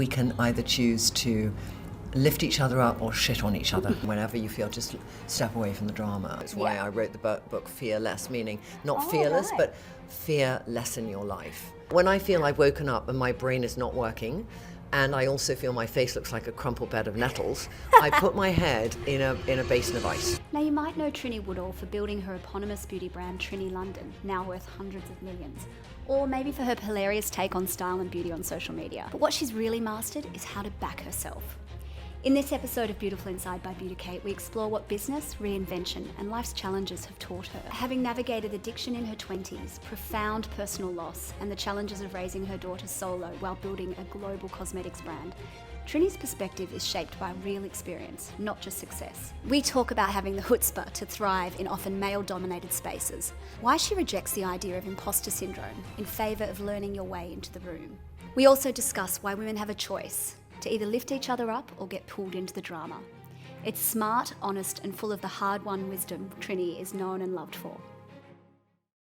we can either choose to lift each other up or shit on each other. Whenever you feel, just step away from the drama. That's why I wrote the book Fear Less, meaning not fearless, but fear less in your life. When I feel I've woken up and my brain is not working, and I also feel my face looks like a crumpled bed of nettles, I put my head in a basin of ice. Now you might know Trinny Woodall for building her eponymous beauty brand Trinny London, now worth hundreds of millions. Or maybe for her hilarious take on style and beauty on social media. But what she's really mastered is how to back herself. In this episode of Beautiful Inside by Beauticate, we explore what business, reinvention, and life's challenges have taught her. Having navigated addiction in her 20s, profound personal loss, and the challenges of raising her daughter solo while building a global cosmetics brand, Trinny's perspective is shaped by real experience, not just success. We talk about having the chutzpah to thrive in often male-dominated spaces, why she rejects the idea of imposter syndrome in favour of learning your way into the room. We also discuss why women have a choice to either lift each other up or get pulled into the drama. It's smart, honest, and full of the hard-won wisdom Trinny is known and loved for.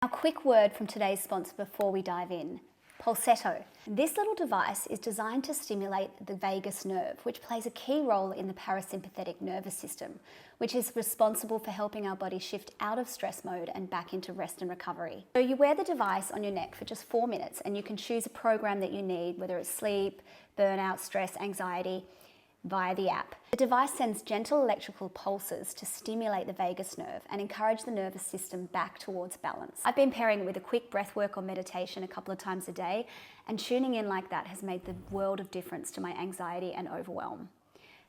A quick word from today's sponsor before we dive in. Pulsetto. This little device is designed to stimulate the vagus nerve, which plays a key role in the parasympathetic nervous system, which is responsible for helping our body shift out of stress mode and back into rest and recovery. So you wear the device on your neck for just 4 minutes and you can choose a program that you need, whether it's sleep, burnout, stress, anxiety, via the app. The device sends gentle electrical pulses to stimulate the vagus nerve and encourage the nervous system back towards balance. I've been pairing it with a quick breath work or meditation a couple of times a day, and tuning in like that has made the world of difference to my anxiety and overwhelm.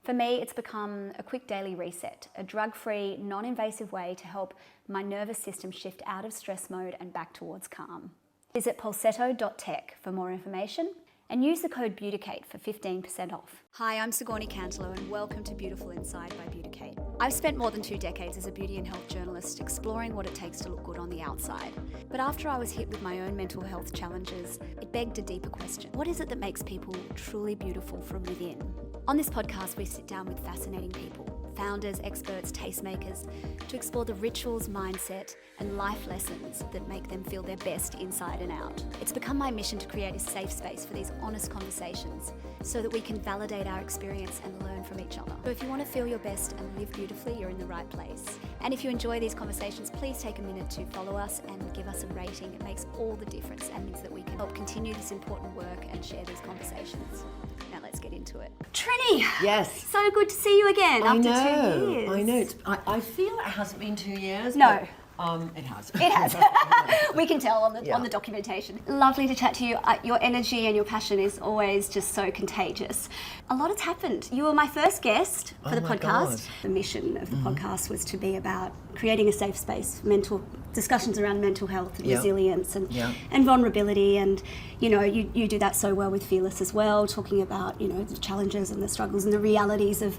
For me, it's become a quick daily reset, a drug-free, non-invasive way to help my nervous system shift out of stress mode and back towards calm. Visit pulsetto.tech for more information, and use the code Beauticate for 15% off. Hi, I'm Sigourney Cantelo and welcome to Beautiful Inside by Beauticate. I've spent more than 2 decades as a beauty and health journalist exploring what it takes to look good on the outside. But after I was hit with my own mental health challenges, it begged a deeper question. What is it that makes people truly beautiful from within? On this podcast, we sit down with fascinating people, founders, experts, tastemakers, to explore the rituals, mindset, and life lessons that make them feel their best inside and out. It's become my mission to create a safe space for these honest conversations so that we can validate our experience and learn from each other. So if you want to feel your best and live beautifully, you're in the right place. And if you enjoy these conversations, please take a minute to follow us and give us a rating. It makes all the difference and means that we can help continue this important work and share these conversations. Now let's get into it. Trinny! Yes. So good to see you again after 2 years. I know. I feel it hasn't been 2 years. No. It has. It has. We can tell on the documentation. Lovely to chat to you. Your energy and your passion is always just so contagious. A lot has happened. You were my first guest for the podcast. God. The mission of the podcast was to be about creating a safe space, discussions around mental health and resilience and vulnerability. And you do that so well with Fearless as well, talking about the challenges and the struggles and the realities of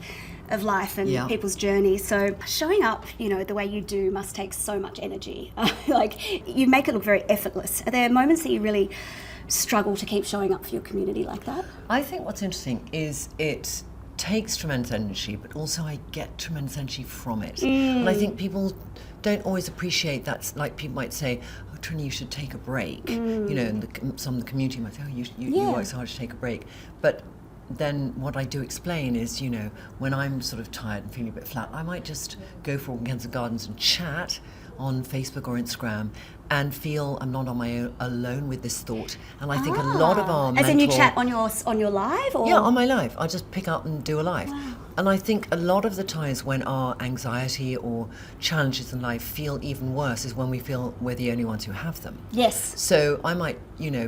life and people's journeys. So showing up, the way you do must take so much energy. Like, you make it look very effortless. Are there moments that you really struggle to keep showing up for your community like that? I think what's interesting is it takes tremendous energy, but also I get tremendous energy from it. And I think people don't always appreciate that. Like, people might say, oh, Trinny, you should take a break. And some of the community might say, oh, you work so hard to take a break. But then what I do explain is, when I'm sort of tired and feeling a bit flat, I might just go for a walk in Kensington Gardens and chat on Facebook or Instagram and feel I'm not on my own, alone with this thought. And I think a lot of our As in you chat on your live? Or? Yeah, on my live. I'll just pick up and do a live. Wow. And I think a lot of the times when our anxiety or challenges in life feel even worse is when we feel we're the only ones who have them. Yes. So I might,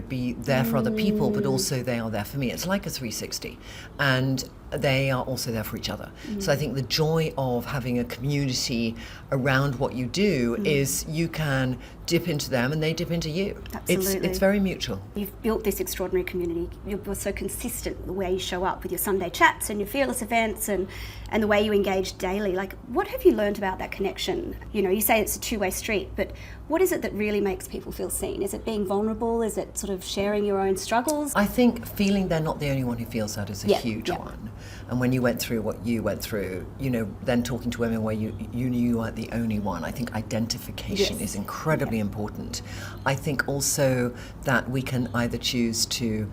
be there for other people, but also they are there for me. It's like a 360. And they are also there for each other. So I think the joy of having a community around what you do is you can dip into them and they dip into you. Absolutely. It's very mutual. You've built this extraordinary community. You're so consistent the way you show up with your Sunday chats and your Fearless events and the way you engage daily. Like, what have you learned about that connection? You say it's a two-way street, but what is it that really makes people feel seen? Is it being vulnerable? Is it sort of sharing your own struggles? I think feeling they're not the only one who feels that is a huge one. And when you went through what you went through, then talking to women where you knew you weren't the only one, I think identification is incredibly important. I think also that we can either choose to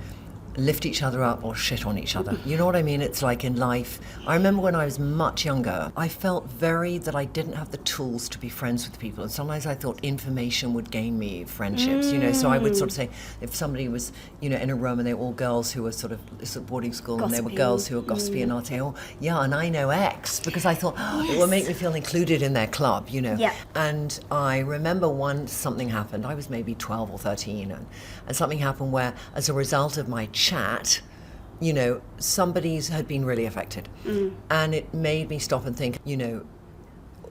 lift each other up or shit on each other. You know what I mean? It's like in life. I remember when I was much younger, I felt that I didn't have the tools to be friends with people. And sometimes I thought information would gain me friendships, So I would sort of say, if somebody was, in a room and they were all girls who were sort of boarding school and they were girls who were gossipy, and I'd say, oh, yeah, and I know X, because I thought, it would make me feel included in their club, Yeah. And I remember once something happened. I was maybe 12 or 13, and something happened where, as a result of my chat, somebody's had been really affected. And it made me stop and think,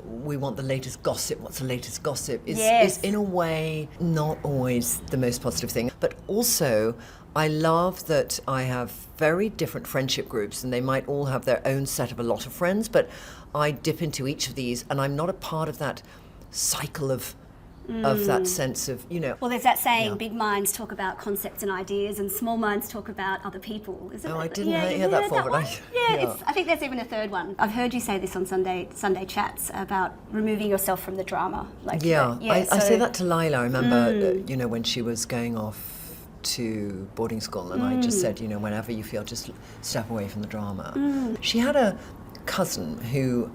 we want the latest gossip. What's the latest gossip? Is in a way not always the most positive thing. But also, I love that I have very different friendship groups, and they might all have their own set of a lot of friends, but I dip into each of these, and I'm not a part of that cycle of that sense of, Well, there's that saying, big minds talk about concepts and ideas, and small minds talk about other people, isn't it? I didn't hear that before, but I think there's even a third one. I've heard you say this on Sunday chats about removing yourself from the drama. I say that to Lila. I remember, when she was going off to boarding school, and I just said, whenever you feel, just step away from the drama. She had a cousin who...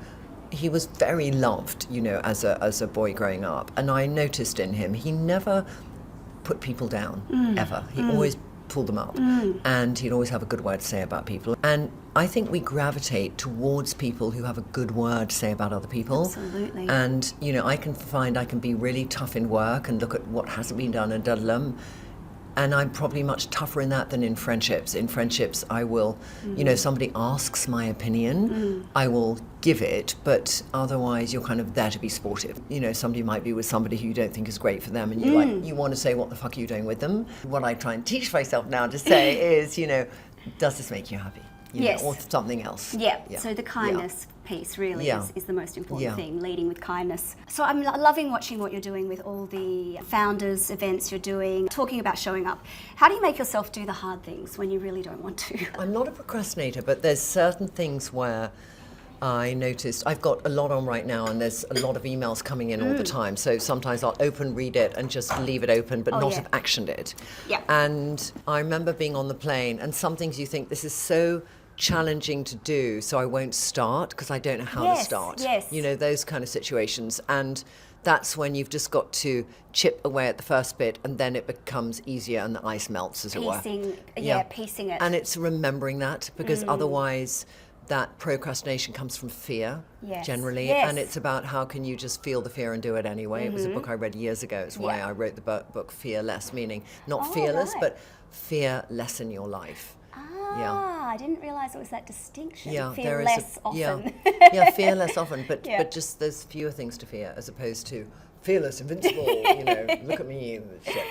He was very loved, as a boy growing up. And I noticed in him, he never put people down, ever. He always pulled them up. And he'd always have a good word to say about people. And I think we gravitate towards people who have a good word to say about other people. Absolutely. And, I can find I can be really tough in work and look at what hasn't been done and da-da-dum. And I'm probably much tougher in that than in friendships. In friendships, I will, somebody asks my opinion, I will give it, but otherwise you're kind of there to be sportive. Somebody might be with somebody who you don't think is great for them, and you want to say, what the fuck are you doing with them? What I try and teach myself now to say is, does this make you happy? Or something else. Yeah. So the kindness piece really is the most important thing, leading with kindness. So I'm loving watching what you're doing with all the founders events you're doing, talking about showing up. How do you make yourself do the hard things when you really don't want to? I'm not a procrastinator, but there's certain things where I noticed I've got a lot on right now, and there's a lot of emails coming in all the time. So sometimes I'll read it and just leave it open, but not have actioned it. Yeah. And I remember being on the plane, and some things you think, this is so challenging to do, so I won't start because I don't know how to start. Yes. Those kind of situations. And that's when you've just got to chip away at the first bit, and then it becomes easier and the ice melts, as it were. Piecing it. And it's remembering that, because otherwise that procrastination comes from fear, generally. And it's about how can you just feel the fear and do it anyway. It was a book I read years ago. It's why I wrote the book Fearless, meaning not fearless, but fear less in your life. I didn't realise it was that distinction. Fear less often. Fear less often, but just there's fewer things to fear as opposed to fearless, invincible, look at me, shit,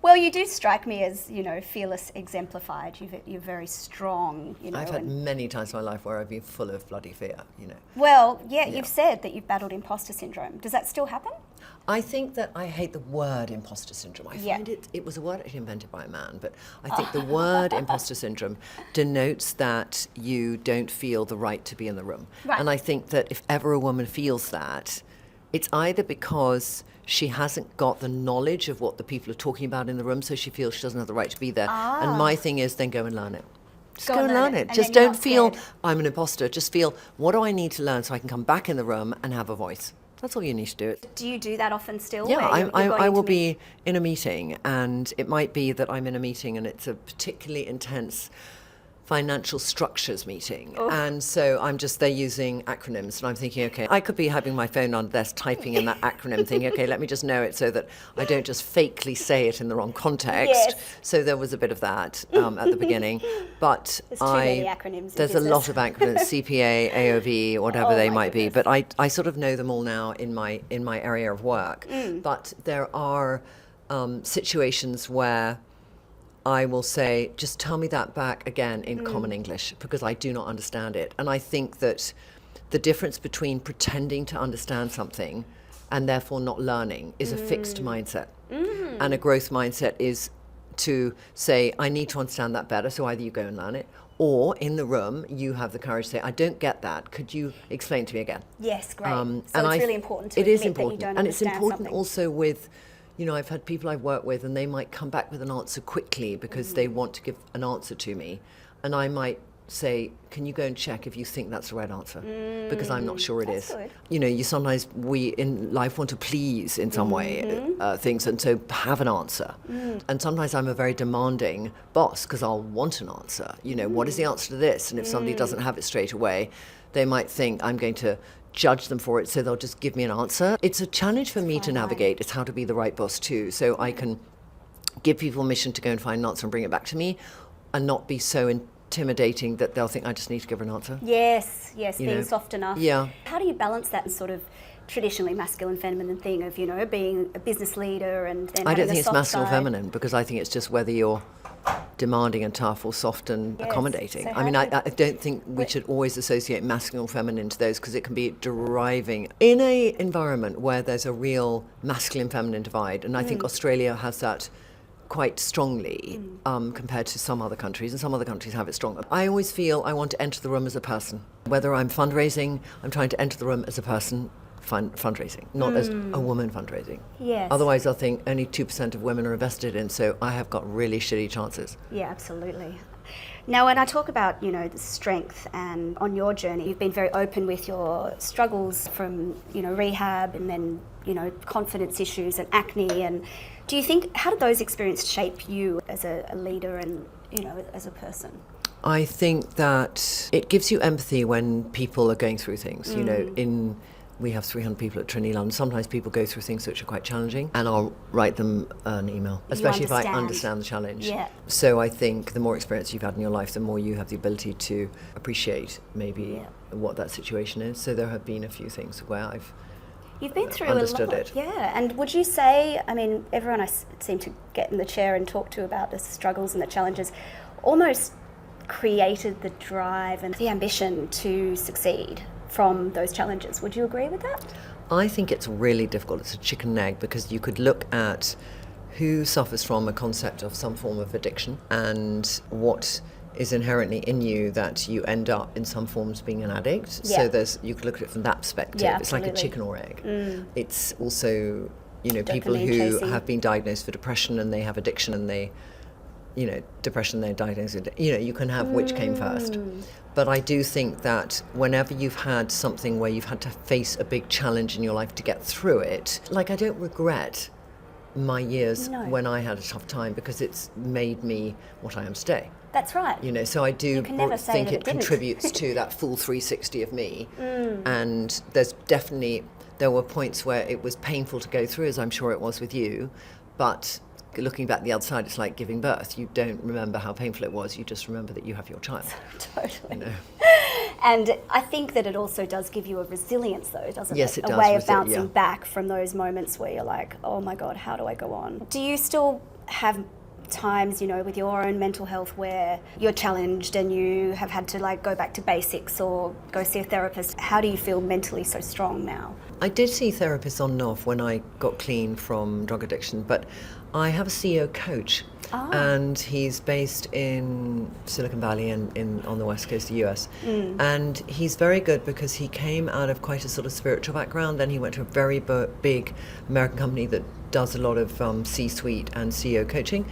Well, you do strike me as, fearless, exemplified. You're very strong, I've had many times in my life where I've been full of bloody fear, Well, you've said that you've battled imposter syndrome. Does that still happen? I think that I hate the word imposter syndrome. I find it was a word actually invented by a man, but I think the word imposter syndrome denotes that you don't feel the right to be in the room. Right. And I think that if ever a woman feels that, it's either because she hasn't got the knowledge of what the people are talking about in the room, so she feels she doesn't have the right to be there. And my thing is, then go and learn it. Just go and learn it. Just don't feel I'm an imposter. Just feel, what do I need to learn so I can come back in the room and have a voice? That's all you need to do. Do you do that often still? Yeah, I will be in a meeting, and it might be that I'm in a meeting and it's a particularly intense financial structures meeting. And so they're using acronyms, and I'm thinking, okay, I could be having my phone on the desk typing in that acronym, thinking, okay, let me just know it so that I don't just fakely say it in the wrong context. So there was a bit of that at the beginning. But there's too many acronyms. There's a lot of acronyms, CPA, AOV, whatever they might be. But I sort of know them all now in my area of work. But there are situations where I will say, just tell me that back again in common English, because I do not understand it. And I think that the difference between pretending to understand something and therefore not learning is a fixed mindset. And a growth mindset is to say, I need to understand that better, so either you go and learn it, or in the room, you have the courage to say, I don't get that. Could you explain to me again? Yes, great. So and it's really important to it is admit important. that you don't and it's understand important something. also with You know, I've had people I've worked with and they might come back with an answer quickly because they want to give an answer to me. And I might say, can you go and check if you think that's the right answer? Because I'm not sure it is. Good. You know, we in life want to please in some way things, and so have an answer. And sometimes I'm a very demanding boss because I'll want an answer. You know, what is the answer to this? And if somebody doesn't have it straight away, they might think I'm going to judge them for it, so they'll just give me an answer. It's a challenge for me to navigate. It's how to be the right boss too, so I can give people permission to go and find an answer and bring it back to me, and not be so intimidating that they'll think I just need to give her an answer. Yes, You being know? soft enough. Yeah. How do you balance that sort of traditionally masculine feminine thing of, you know, being a business leader and then I don't having think a it's soft masculine or side? feminine, because I think it's just whether you're demanding and tough or soft and Yes. accommodating. So I how mean, do I don't think we should always associate masculine or feminine to those, because it can be deriving. In a environment where there's a real masculine-feminine divide, and I think Australia has that quite strongly compared to some other countries, and some other countries have it stronger. I always feel I want to enter the room as a person. Whether I'm fundraising, I'm trying to enter the room as a person fundraising, not as a woman fundraising. Yes. Otherwise, I'll think only 2% of women are invested in, so I have got really shitty chances. Yeah, absolutely. Now, when I talk about, you know, the strength and on your journey, you've been very open with your struggles from, you know, rehab and then, you know, confidence issues and acne. And do you think, how did those experiences shape you as a leader and, you know, as a person? I think that it gives you empathy when people are going through things. You know, we have 300 people at Trinny London. Sometimes people go through things which are quite challenging, and I'll write them an email, especially if I understand the challenge. Yeah. So I think the more experience you've had in your life, the more you have the ability to appreciate what that situation is. So there have been a few things where I've You've been through understood a lot. it. Yeah, and would you say, I mean, everyone I seem to get in the chair and talk to about the struggles and the challenges almost created the drive and the ambition to succeed from those challenges. Would you agree with that? I think it's really difficult. It's a chicken and egg, because you could look at who suffers from a concept of some form of addiction and what is inherently in you that you end up in some forms being an addict. Yeah. So you could look at it from that perspective. Yeah, it's like a absolutely. chicken or egg. It's also, you know, people Dopamine who chasing. have been diagnosed for depression and they have addiction, and they, you know, depression, they're diagnosed with, you know, you can have which came first. But I do think that whenever you've had something where you've had to face a big challenge in your life to get through it, like, I don't regret my years when I had a tough time, because it's made me what I am today. That's right. You know, so I do can never say think that it it didn't. contributes to that full 360 of me. And there were points where it was painful to go through, as I'm sure it was with you, but looking back the other side, it's like giving birth. You don't remember how painful it was, you just remember that you have your child. Totally. You know? And I think that it also does give you a resilience, though, doesn't it? Yes, it a does. way of bouncing Yeah. back from those moments where you're like, oh my God, how do I go on? Do you still have times, you know, with your own mental health where you're challenged and you have had to, like, go back to basics or go see a therapist? How do you feel mentally so strong now? I did see therapists on and off when I got clean from drug addiction, but I have a CEO coach, and he's based in Silicon Valley and on the west coast of the US. And he's very good because he came out of quite a sort of spiritual background. Then he went to a very big American company that does a lot of C-suite and CEO coaching.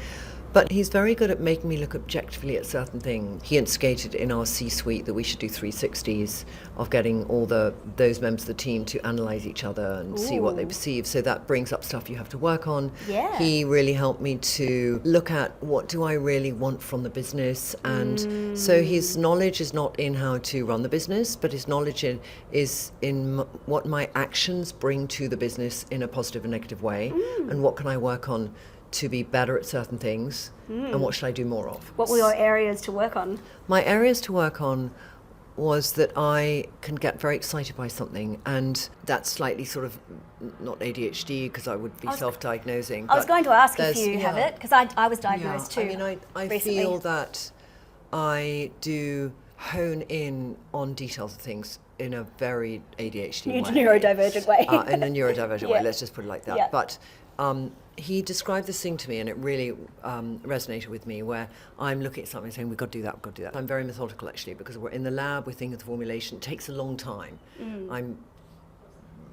But he's very good at making me look objectively at certain things. He instigated in our C-suite that we should do 360s of getting all those members of the team to analyse each other and see what they perceive. So that brings up stuff you have to work on. Yeah. He really helped me to look at what do I really want from the business. And so his knowledge is not in how to run the business, but his knowledge is in what my actions bring to the business in a positive and negative way. And what can I work on to be better at certain things, and what should I do more of? What were your areas to work on? My areas to work on was that I can get very excited by something, and that's slightly sort of not ADHD, because I would be self-diagnosing. I was going to ask if there's- you have yeah. it, because I was diagnosed too. I mean, I recently. feel that I do hone in on details of things in a very ADHD way. Neurodivergent way. In a neurodivergent way, let's just put it like that. Yeah. But he described this thing to me, and it really resonated with me, where I'm looking at something and saying, we've got to do that, we've got to do that. I'm very methodical, actually, because we're in the lab, we're thinking of the formulation. It takes a long time. I'm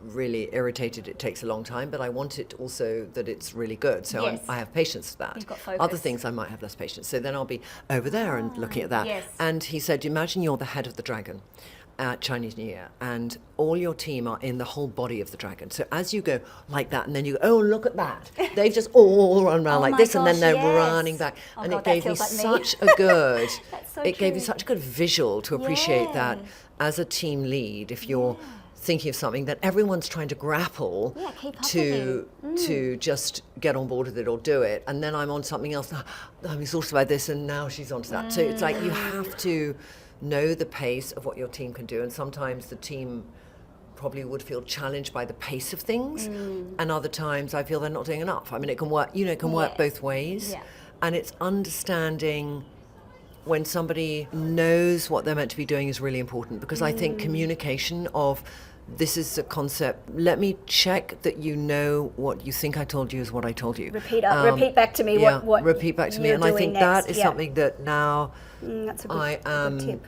really irritated it takes a long time, but I want it also that it's really good. So Yes. I have patience for that. You've got focus. Other things I might have less patience. So then I'll be over there and looking at that. Yes. And he said, imagine you're the head of the dragon at Chinese New Year, and all your team are in the whole body of the dragon. So as you go like that, and then you go, oh, look at that. They've just all run around like this, and then they're running back. Oh and God, it gave me that feels like me. such a good, That's so it gave me true. such a good visual to appreciate Yeah. that as a team lead, if you're thinking of something that everyone's trying to grapple keep up to just get on board with it or do it, and then I'm on something else. I'm exhausted by this, and now she's onto that. So it's like you have to know the pace of what your team can do, and sometimes the team probably would feel challenged by the pace of things, and other times I feel they're not doing enough. I mean, it can work. It can work both ways, and it's understanding when somebody knows what they're meant to be doing is really important, because I think communication of this is a concept. Let me check that you know what you think I told you is what I told you. Repeat back to me what repeat back to me. you're And I think doing that next. is something that now That's a good, I am good tip.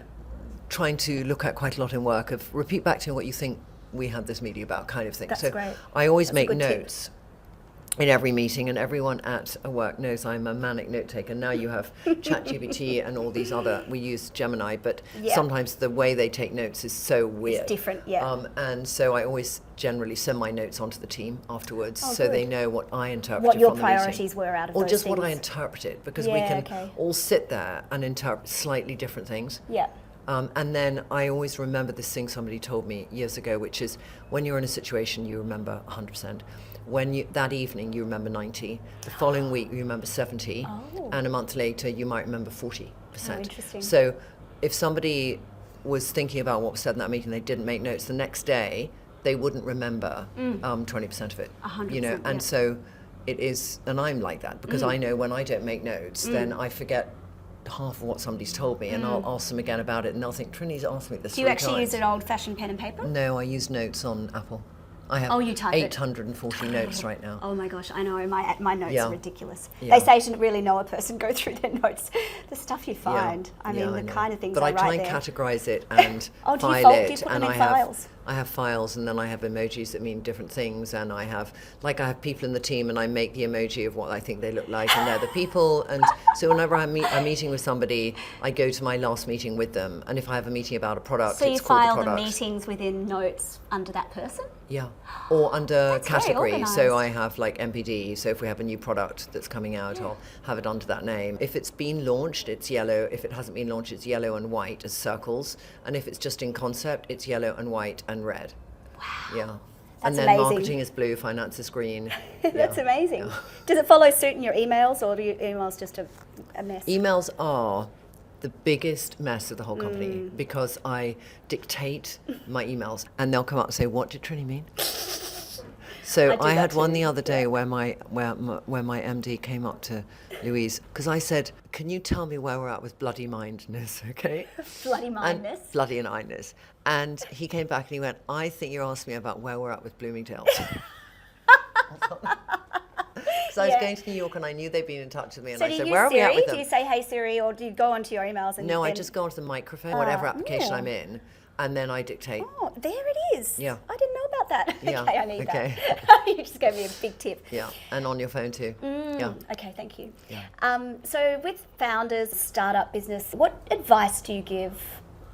trying to look at quite a lot in work, of repeat back to me what you think we had this meeting about, kind of thing. That's so great. I always That's a make good tip. notes in every meeting, and everyone at a work knows I'm a manic note taker. Now you have ChatGPT and all these other, we use Gemini, but sometimes the way they take notes is so weird. It's different, and so I always generally send my notes onto the team afterwards, so good. they know what I interpreted What your from the meeting. priorities were out of or those just what I things. interpreted, because we can all sit there and interpret slightly different things. Yeah. And then I always remember this thing somebody told me years ago, which is when you're in a situation, you remember 100%. That evening, you remember 90. The following week, you remember 70. And a month later, you might remember 40%. Oh, interesting. So if somebody was thinking about what was said in that meeting, they didn't make notes, the next day, they wouldn't remember 20% of it. 100%, And so it is, and I'm like that, because I know when I don't make notes, then I forget half of what somebody's told me, and I'll ask them again about it, and they'll think, Trinny's asked me this. Do you actually use an old-fashioned pen and paper? No, I use notes on Apple. I have you type it. 840 notes right now. Oh my gosh, I know, my notes Yeah. are ridiculous. Yeah. They say to really know a person, go through their notes. The stuff you find, I mean, the know. kind of things but I I try write and there. categorize it and Oh, do you file fold- it, do you put and them in I files? have files, and then I have emojis that mean different things, and I have people in the team, and I make the emoji of what I think they look like, and they're the people. And so whenever I'm meeting with somebody, I go to my last meeting with them, and if I have a meeting about a product, So you it's called file the the product. meetings within notes under that person? Yeah, or under That's very category. So organised. I have like MPD. So if we have a new product that's coming out, I'll have it under that name. If it's been launched, it's yellow. If it hasn't been launched, it's yellow and white as circles. And if it's just in concept, it's yellow and white and red. Wow. Yeah. That's and then amazing. marketing is blue, finance is green. That's Yeah. amazing. Yeah. Does it follow suit in your emails, or do your emails just a mess? Emails are the biggest mess of the whole company, because I dictate my emails, and they'll come up and say, "What did Trinny mean?" So I do I that had one too, the other day where my MD came up to Louise, because I said, "Can you tell me where we're at with bloody mindness, okay?" Bloody mindness. And bloody and kindness. And he came back and he went, "I think you're asking me about where we're at with Bloomingdale's." So I was going to New York, and I knew they'd been in touch with me, and So I do said, you "Where are use we at Siri? with Do them?" you say, "Hey Siri," or do you go onto your emails and? No, I then- just go onto the microphone, whatever application yeah. I'm in, and then I dictate. Oh, there it is. Yeah. I didn't know about that. Yeah, Okay, I need okay. that. You just gave me a big tip. Yeah, and on your phone too. Yeah. Okay, thank you. Yeah. So with founders, startup business, what advice do you give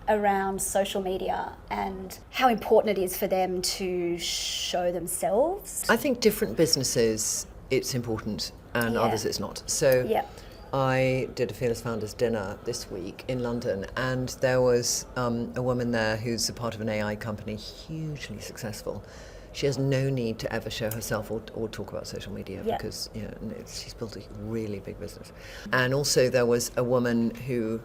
around social media and how important it is for them to show themselves? I think different businesses, it's important, and Yeah. others it's not. So Yeah. I did a Fearless Founders dinner this week in London, and there was a woman there who's a part of an AI company, hugely successful. She has no need to ever show herself or talk about social media, Yeah. because she's built a really big business. And also there was a woman who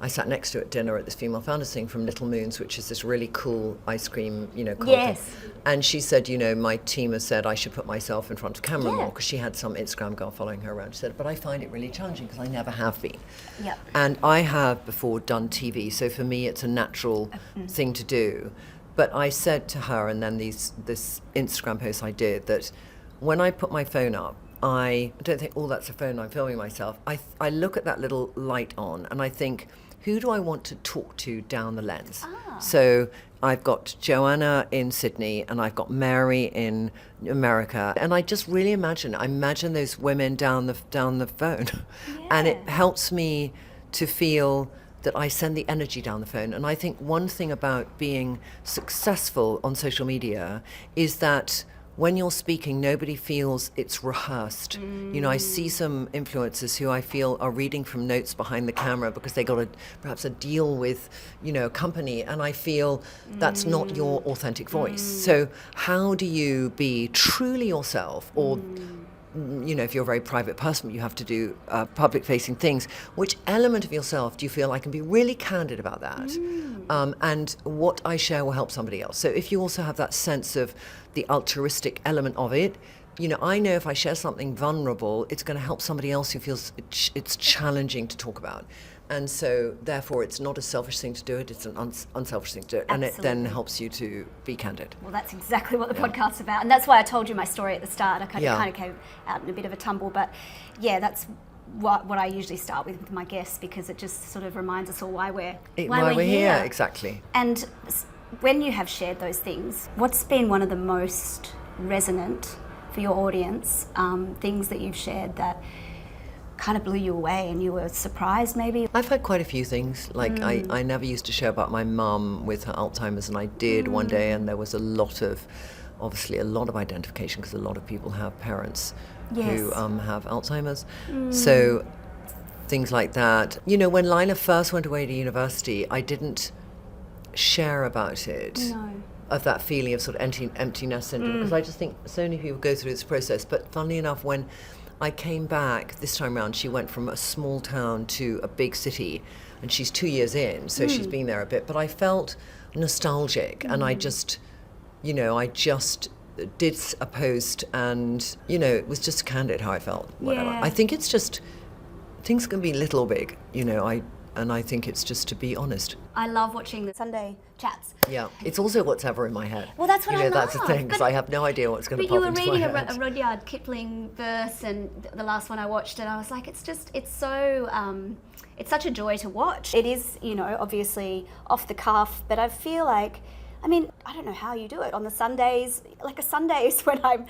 I sat next to at dinner at this female founders thing from Little Moons, which is this really cool ice cream, cult. Yes. And she said, my team has said I should put myself in front of camera Yeah. more, because she had some Instagram girl following her around. She said, but I find it really challenging because I never have been. Yep. And I have before done TV, so for me it's a natural thing to do. But I said to her, and then this Instagram post I did, that when I put my phone up, I don't think, oh, that's a phone, I'm filming myself. I look at that little light on, and I think, who do I want to talk to down the lens? So I've got Joanna in Sydney and I've got Mary in America, and I just really imagine those women down the phone, and it helps me to feel that I send the energy down the phone. And I think one thing about being successful on social media is that when you're speaking, nobody feels it's rehearsed. You know, I see some influencers who I feel are reading from notes behind the camera because they got perhaps a deal with, you know, a company, and I feel that's not your authentic voice. So how do you be truly yourself? Or you know, if you're a very private person, you have to do public-facing things. Which element of yourself do you feel I can be really candid about that? And what I share will help somebody else. So if you also have that sense of the altruistic element of it, you know, I know if I share something vulnerable, it's going to help somebody else who feels it's challenging to talk about. And so, therefore, it's not a selfish thing to do it, it's an unselfish thing to do it. Absolutely. And it then helps you to be candid. Well, that's exactly what the podcast's about. And that's why I told you my story at the start. I kind of came out in a bit of a tumble. But, yeah, that's what I usually start with my guests, because it just sort of reminds us all why we're here. Exactly. And when you have shared those things, what's been one of the most resonant for your audience, things that you've shared that kind of blew you away and you were surprised maybe? I've had quite a few things. Like I never used to share about my mum with her Alzheimer's, and I did one day, and there was obviously a lot of identification, because a lot of people have parents who have Alzheimer's. So things like that. You know, when Lila first went away to university, I didn't share about it. No. Of that feeling of sort of emptiness syndrome, because I just think so many people go through this process. But funnily enough, when I came back this time around, she went from a small town to a big city, and she's 2 years in, so she's been there a bit. But I felt nostalgic, and I just did a post, and, you know, it was just candid how I felt, whatever. Yeah. I think it's just, things can be little or big, you know, and I think it's just to be honest. I love watching the Sunday chats. Yeah, it's also what's ever in my head. Well, that's what I love. That's the thing, because I have no idea what's going to But pop into my head. you were reading a Rudyard Kipling verse, and the last one I watched, and I was like, it's such a joy to watch. It is, you know, obviously off the cuff, but I feel like, I mean, I don't know how you do it on the Sundays. Like a Sunday is when I'm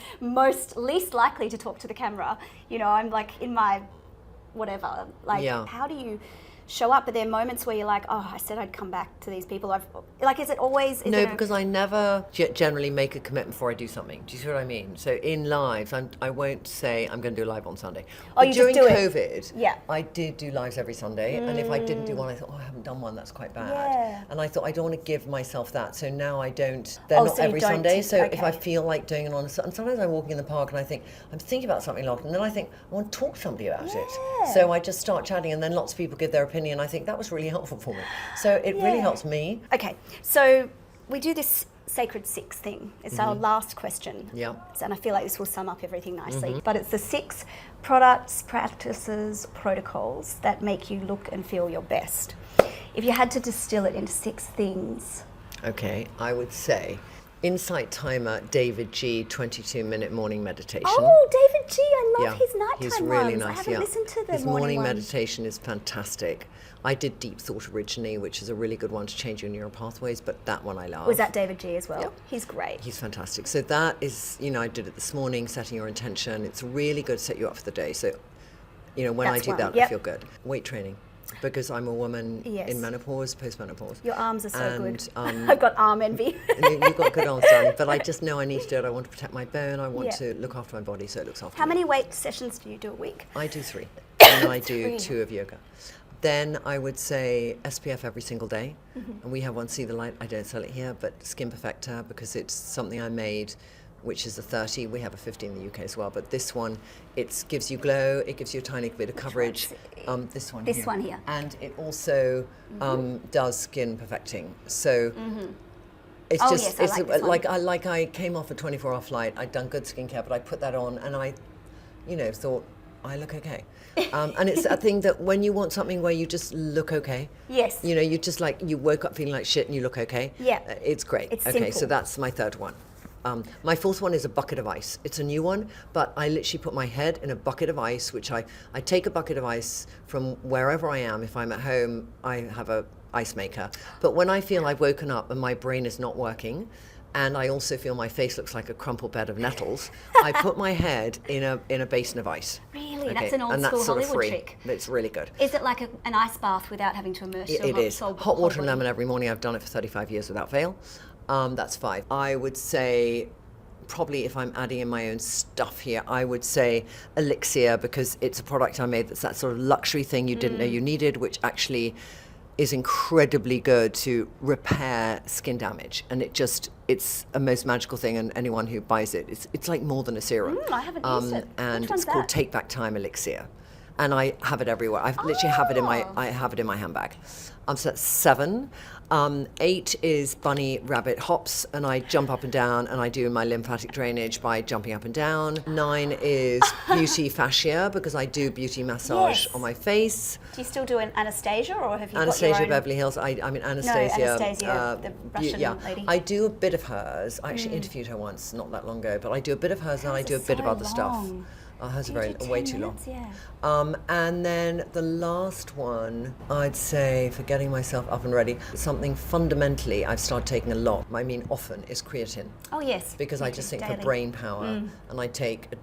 least likely to talk to the camera. You know, I'm like in my whatever. Like, how do you show up? But there are moments where you're like, oh, I said I'd come back to these people. Is it always? No, because I never generally make a commitment before I do something. Do you see what I mean? So in lives, I won't say I'm going to do a live on Sunday. Oh, you during just do COVID, it. I did do lives every Sunday, and if I didn't do one, I thought, oh, I haven't done one. That's quite bad. Yeah. And I thought I don't want to give myself that. So now I don't. They're not every Sunday. So if I feel like doing it on, and sometimes I'm walking in the park and I think I'm thinking about something long, and then I think I want to talk to somebody about it. So I just start chatting, and then lots of people give their opinion. I think that was really helpful for me. So it really helps me. Okay, so we do this Sacred Six thing. It's our last question. Yeah. And I feel like this will sum up everything nicely. But it's the 6 products, practices, protocols that make you look and feel your best. If you had to distill it into 6 things. Okay, I would say Insight Timer, David G, 22-minute morning meditation. Oh, David G, I love his nighttime he's really ones. nice. I haven't listened to the his morning ones. meditation is fantastic. I did Deep Thought originally, which is a really good one to change your neural pathways, but that one I love. Was that David G as well? Yep. He's great. He's fantastic. So that is, you know, I did it this morning, setting your intention. It's really good to set you up for the day. So, you know, when I do that, I feel good. Weight training. Because I'm a woman in menopause, post-menopause. Your arms are so good. I've got arm envy. You've got good arms, darling. But I just know I need to do it. I want to protect my bone. I want to look after my body so it looks after me. How many weight sessions do you do a week? I do 3. And I do 2 of yoga. Then I would say SPF every single day. And we have one, See the Light. I don't sell it here, but Skin Perfector, because it's something I made, which is a 30. We have a 50 in the UK as well. But this one, it gives you glow. It gives you a tiny bit of coverage. This one here. And it also does skin perfecting. So it's just, I came off a 24-hour flight. I'd done good skincare, but I put that on and I, you know, thought, I look okay. And it's a thing that when you want something where you just look okay. Yes. You know, you just like, you woke up feeling like shit and you look okay. Yeah. It's great. It's okay, simple. so that's my 3rd one. My fourth one is a bucket of ice. It's a new one, but I literally put my head in a bucket of ice, which I take a bucket of ice from wherever I am. If I'm at home, I have a ice maker. But when I feel I've woken up and my brain is not working, and I also feel my face looks like a crumpled bed of nettles, I put my head in a basin of ice. Really? Okay. That's an old school Hollywood trick. It's really good. Is it like an ice bath without having to immerse your It is. whole Hot water and body? lemon every morning. I've done it for 35 years without fail. That's 5. I would say, probably if I'm adding in my own stuff here, I would say Elixir, because it's a product I made that's that sort of luxury thing you didn't know you needed, which actually is incredibly good to repair skin damage. And it's a most magical thing, and anyone who buys it, it's like more than a serum. I haven't used it. And Which one's it's called that? Take Back Time Elixir. And I have it everywhere. I literally have it in my handbag. So that's 7. 8 is bunny rabbit hops, and I jump up and down, and I do my lymphatic drainage by jumping up and down. 9 is beauty fascia, because I do beauty massage Yes. on my face. Do you still do an Anastasia, or have you Anastasia got your own? Beverly Hills. I mean Anastasia. No, Anastasia, the Russian yeah. lady. I do a bit of hers. I actually interviewed her once, not that long ago. But I do a bit of hers, and I do a bit of other stuff. Hers are way too long. Yeah. And then the last one, I'd say, for getting myself up and ready, something fundamentally I've started taking a lot, I mean often, is creatine. Oh yes. Because I just think for brain power, and I take a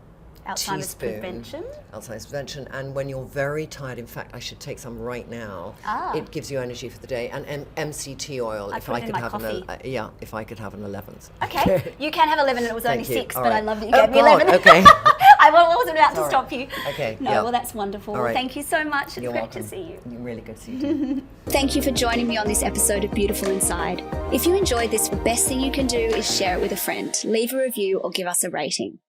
Alzheimer's teaspoon. prevention. Alzheimer's prevention. And when you're very tired, in fact, I should take some right now. It gives you energy for the day. And MCT oil, I put it in my coffee. If I could have an 11th. Okay, you can have 11, and it was only Thank you. 6, All but I right. love that you Oh, gave me God, 11. okay. I wasn't about to stop you. Okay, No, yeah. well, that's wonderful. All right. Thank you so much. It's You're great welcome. to see you. Really good to see you too. Thank you for joining me on this episode of Beautiful Inside. If you enjoyed this, the best thing you can do is share it with a friend, leave a review, or give us a rating.